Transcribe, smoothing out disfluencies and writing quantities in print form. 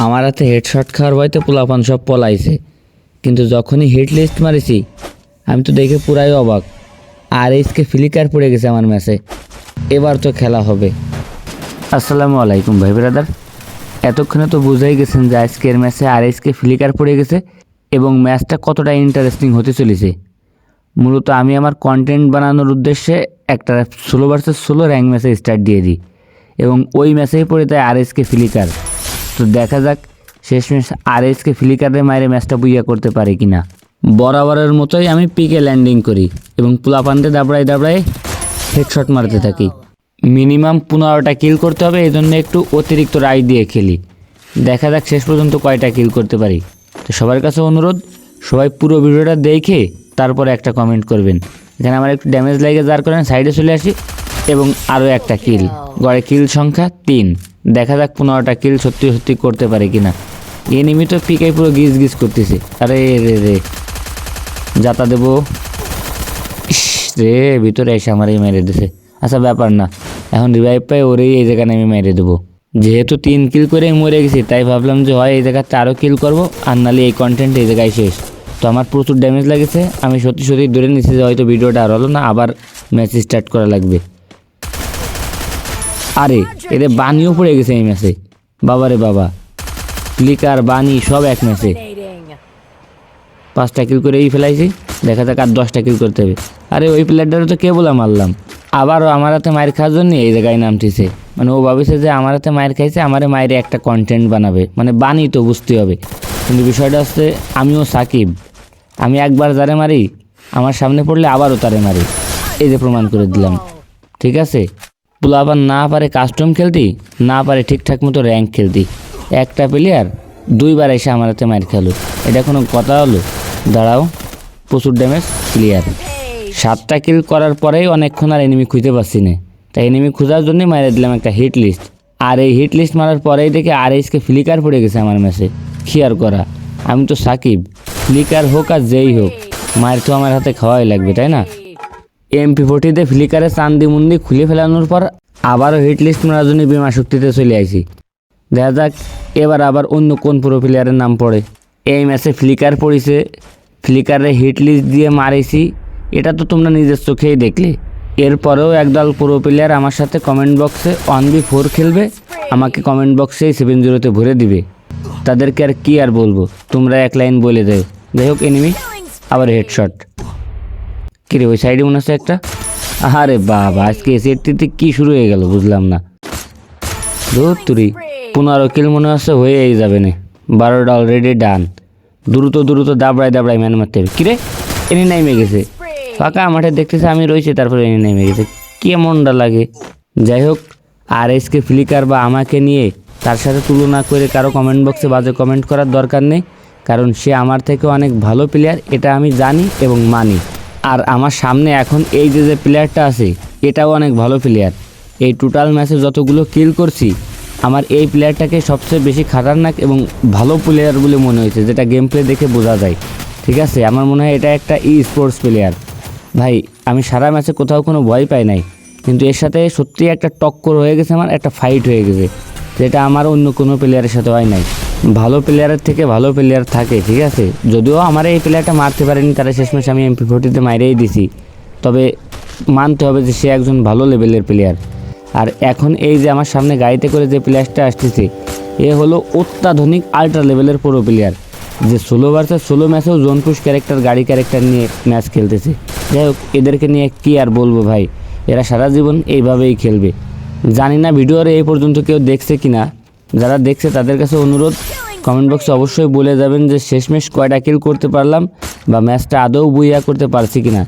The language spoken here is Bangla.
আমার হাতে হেডশট খাওয়ার ভয়তে পোলাপান সব পলাইছে, কিন্তু যখনই হিট লিস্ট মারিছি আমি তো দেখে পুরাই অবাক। আর এইচকে ফ্লিকার পড়ে গেছে আমার ম্যাচে। এবার তো খেলা হবে। আসসালামু আলাইকুম ভাই ব্রাদার। এতক্ষণে তো বুঝাই গেছেন যে আজকের ম্যাচে আর এইচকে ফ্লিকার পড়ে গেছে এবং ম্যাচটা কতটা ইন্টারেস্টিং হতে চলেছে। মূলত আমি আমার কন্টেন্ট বানানোর উদ্দেশ্যে একটা 16 ভার্সেস 16 র্যাঙ্ক ম্যাচে স্টার্ট দিয়ে দিই এবং ওই ম্যাচেই পড়ে দেয় আর এইচকে ফ্লিকার। তো দেখা যাক শেষমেশ আর এইচকে ফ্লিকারের মাইরে ম্যাচটা বুইয়া করতে পারে কিনা। বরাবরের মতোই আমি পিকে ল্যান্ডিং করি এবং পোলাপানতে দাবড়ায় হেডশট মারতে থাকি। মিনিমাম 15টা কিল করতে হবে, এই জন্য একটু অতিরিক্ত রায় দিয়ে খেলি। দেখা যাক শেষ পর্যন্ত কয়টা কিল করতে পারি। তো সবার কাছে অনুরোধ, সবাই পুরো ভিডিওটা দেখে তারপরে একটা কমেন্ট করবেন। এখানে আমার একটু ড্যামেজ লাগে, যার কারণে সাইডে চলে আসি এবং আরও একটা কিল। গড়ে কিল সংখ্যা 3। দেখা যাক 15টা কিল সত্যি করতে পারে কিনা। এনিমি তো পিকাই পুরো গিজ করতেছে। আরে রে যাতা দেবো। ইস রে, ভিতরে এসে আমারই মেরে দিছে। আচ্ছা ব্যাপার না, এখন রিভাইভ পাই ওরেই এই জায়গায় আমি মেরে দেবো। যেহেতু 3 কিল করে মরে গেছি, তাই ভাবলাম যে হয় এই জায়গাতে আরও কিল করবো, আর নাহলে এই কন্টেন্ট এই জায়গায় শেষ। তো আমার প্রচুর ড্যামেজ লাগেছে। আমি সত্যি ধরে নিচ্ছি যে হয়তো ভিডিওটা আর হলো না, আবার ম্যাচ স্টার্ট করা লাগবে। আরে এদের বানিও পড়ে গেছে এই ম্যাচে। বাবারে বাবা, ফ্লিকার বানি সব এক ম্যাচে। 5টা কিল করেই ফেলাইছি। দেখা যাক আর 10টা কিল করতে হবে। আরে ওই প্লেয়ারটারও তো কে বলে মারলাম। আবারও আমার হাতে মায়ের খাওয়ার জন্য এই জায়গায় নামতেছে। মানে ও ভাবিছে যে আমার হাতে মায়ের খাইছে, আমারে মায়ের একটা কন্টেন্ট বানাবে। মানে বানি তো বুঝতে হবে। কিন্তু বিষয়টা হচ্ছে আমিও সাকিব। আমি একবার যারে মারি, আমার সামনে পড়লে আবারও তারে মারি। এই যে প্রমাণ করে দিলাম। ঠিক আছে, পুলো আবার না পারে কাস্টম খেলতি, না পারে ঠিকঠাক মতো র্যাঙ্ক খেলতি। একটা প্লেয়ার 2বার এসে আমার হাতে মায়ের খেলো, এটা কোনো কথা হলো? দাঁড়াও, প্রচুর ড্যামেজ, ক্লিয়ার। 7টা কিল করার পরেই অনেকক্ষণ আর এনিমি খুঁজতে পারছি না। তাই এনিমি খোঁজার জন্যই মারিয়ে দিলাম একটা হিট লিস্ট। আর এই হিট লিস্ট মারার পরেই দেখে আর এইচকে ফ্লিকার পড়ে গেছে আমার ম্যাচে। কি আর করা, আমি তো সাকিব। ফ্লিকার হোক আর যেই হোক, মায়ের তো আমার হাতে খাওয়াই লাগবে, তাই না? MP40 ফ্লিকারে চান্দি মুন্দি খুলে ফেলানোর পর আবারও হিট লিস্ট মারার জন্য বিমা শক্তিতে চলে আসি। দেখা যাক এবার আবার অন্য কোন প্রো প্লেয়ারের নাম পড়ে। এই ম্যাচে ফ্লিকার পড়েছে, ফ্লিকারে হিট লিস্ট দিয়ে মারিছি, এটা তো তোমরা নিজের চোখেই দেখলে। এরপরেও একদল প্রো প্লেয়ার আমার সাথে কমেন্ট বক্সে 1v4 খেলবে, আমাকে কমেন্ট বক্সেই 7-0 ভরে দিবে। তাদেরকে আর কি আর বলবো, তোমরা এক লাইন বলে দেও। যাই হোক, এনিমি আবার হেডশট। কিরে ওই সাইডে মনে হচ্ছে একটা। আরে বাবা, আজকে এসিটিতে কি শুরু হয়ে গেল বুঝলাম না। ধুত্তুরি, 15 কিল মনে হচ্ছে হয়েই যাবে না। 12টা অলরেডি ডান। দ্রুত দাবড়ায় ম্যান মারতে হবে। কিরে এনি নাইমে গেছে, ফাঁকা মাঠে দেখতেছে আমি রয়েছি, তারপরে এনি নাইমে গেছে। কেমনটা লাগে। যাই হোক, আর এইচকে ফ্লিকার বা আমাকে নিয়ে তার সাথে তুলনা করে কারো কমেন্ট বক্সে বাজে কমেন্ট করার দরকার নেই, কারণ সে আমার থেকে অনেক ভালো প্লেয়ার, এটা আমি জানি এবং মানি। আর আমার সামনে এখন এই যে প্লেয়ারটা আছে, এটাও অনেক ভালো প্লেয়ার। এই টোটাল ম্যাচে যতগুলো কিল করছি, আমার এই প্লেয়ারটাকে সবচেয়ে বেশি খাতারনাক এবং ভালো প্লেয়ার বলে মনে হয়েছে, যেটা গেম প্লে দেখে বোঝা যায়। ঠিক আছে, আমার মনে হয় এটা একটা স্পোর্টস প্লেয়ার। ভাই আমি সারা ম্যাচে কোথাও কোনো ভয় পাই নাই, কিন্তু এর সাথে সত্যি একটা টক্কর হয়ে গেছে, আমার একটা ফাইট হয়ে গেছে, যেটা আমার অন্য কোনো প্লেয়ারের সাথে হয় নাই। ভালো প্লেয়ারের থেকে ভালো প্লেয়ার থাকে, ঠিক আছে। যদিও আমার এই প্লেয়ারটা মারতে পারেনি, তারা শেষমেশ আমি MP40 মাইরেই দিছি, তবে মানতে হবে যে সে একজন ভালো লেভেলের প্লেয়ার। আর এখন এই যে আমার সামনে গাড়িতে করে যে প্লেয়ারটা আসতেছে, এ হলো অত্যাধুনিক আল্ট্রা লেভেলের প্রো প্লেয়ার, যে 16 ভার্সেস 16 ম্যাচেও জোন পুশ গাড়ি ক্যারেক্টার নিয়ে ম্যাচ খেলতেছে। যাই হোক, এদেরকে নিয়ে কি আর বলবো ভাই, এরা সারা জীবন এইভাবেই খেলবে। জানি না ভিডিওর এই পর্যন্ত কেউ দেখছে কিনা। যারা দেখছে তাদের কাছে অনুরোধ, কমেন্ট বক্সে অবশ্যই বলে যাবেন যে শেষমেশ কয়টা কিল করতে পারলাম বা ম্যাচটা আদৌ বুইয়া করতে পারছি কিনা।